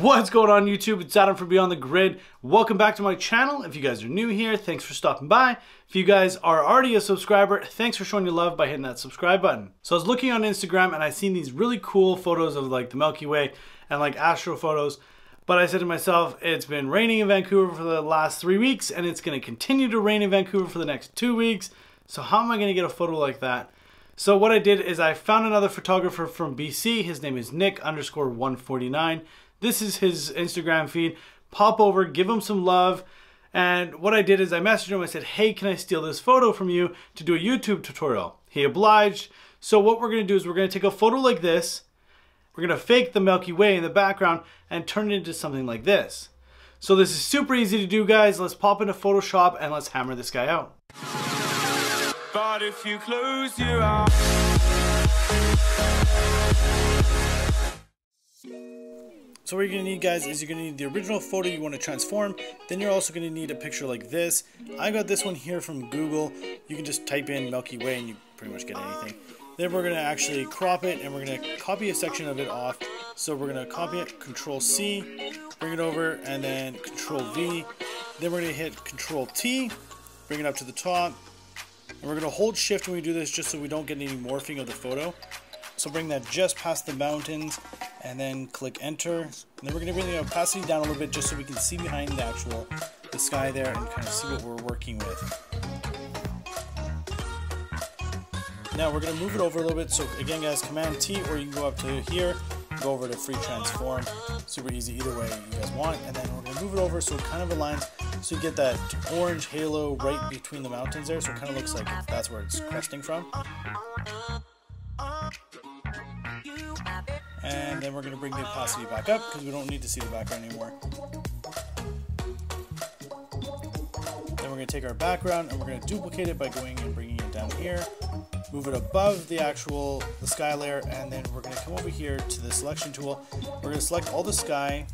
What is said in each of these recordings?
What's going on YouTube? It's Adam from Beyond the Grid. Welcome back to my channel. If you guys are new here, thanks for stopping by. If you guys are already a subscriber, thanks for showing your love by hitting that subscribe button. So I was looking on Instagram and I seen these really cool photos of like the Milky Way and like astro photos. But I said to myself, it's been raining in Vancouver for the last 3 weeks and it's going to continue to rain in Vancouver for the next 2 weeks. So how am I going to get a photo like that? So what I did is I found another photographer from BC. His name is Nick_149. This is his Instagram feed. Pop over, give him some love. And what I did is I messaged him. I said, hey, can I steal this photo from you to do a YouTube tutorial? He obliged. So what we're going to do is we're going to take a photo like this. We're going to fake the Milky Way in the background and turn it into something like this. So this is super easy to do, guys. Let's pop into Photoshop and let's hammer this guy out. But if you close your eyes. So what you're going to need, guys, is you're going to need the original photo you want to transform. Then you're also going to need a picture like this. I got this one here from Google. You can just type in Milky Way and you pretty much get anything. Then we're going to actually crop it and we're going to copy a section of it off. So we're going to copy it, Control C, bring it over, and then Control V. Then we're going to hit Control T, bring it up to the top. And we're going to hold Shift when we do this just so we don't get any morphing of the photo. So bring that just past the mountains and then click enter. And then we're going to bring the opacity down a little bit just so we can see behind the sky there and kind of see what we're working with. Now we're going to move it over a little bit. So again, guys, Command T, or you can go up to here, go over to free transform. Super easy either way you guys want. And then we're going to move it over so it kind of aligns, so you get that orange halo right between the mountains there. So it kind of looks like that's where it's cresting from. And then we're going to bring the opacity back up because we don't need to see the background anymore. Then we're going to take our background and we're going to duplicate it by going and bringing it down here. Move it above the sky layer, and then we're going to come over here to the selection tool. We're going to select all the sky.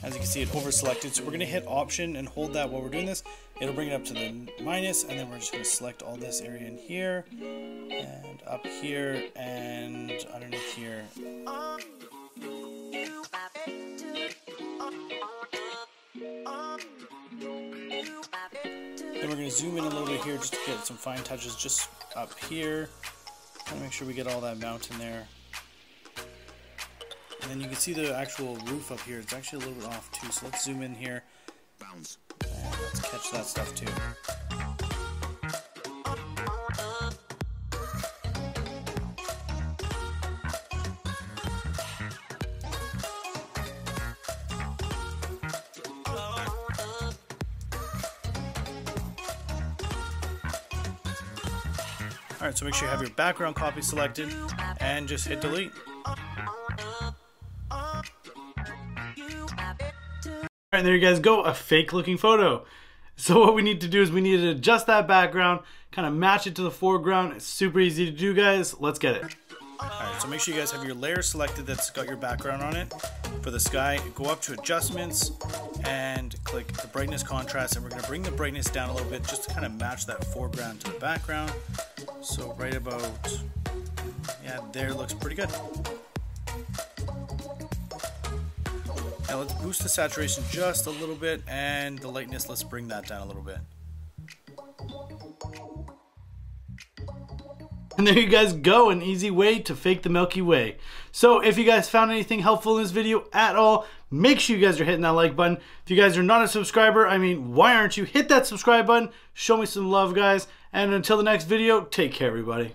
As you can see, it over selected. So we're going to hit Option and hold that while we're doing this. It'll bring it up to the minus, and then we're just going to select all this area in here, and up here, and underneath here. Then we're going to zoom in a little bit here just to get some fine touches just up here. And make sure we get all that mountain there. And then you can see the actual roof up here. It's actually a little bit off too. So let's zoom in here. And let's catch that stuff too. Alright, so make sure you have your background copy selected and just hit delete. Alright, there you guys go, a fake looking photo. So what we need to do is we need to adjust that background, kind of match it to the foreground. It's super easy to do, guys. Let's get it. Alright, so make sure you guys have your layer selected that's got your background on it. For the sky, go up to adjustments and click the brightness contrast, and we're going to bring the brightness down a little bit just to kind of match that foreground to the background. So right about, yeah, there looks pretty good. Now let's boost the saturation just a little bit, and the lightness, let's bring that down a little bit. And there you guys go, an easy way to fake the Milky Way. So if you guys found anything helpful in this video at all, make sure you guys are hitting that like button. If you guys are not a subscriber, I mean, why aren't you? Hit that subscribe button. Show me some love, guys. And until the next video, take care, everybody.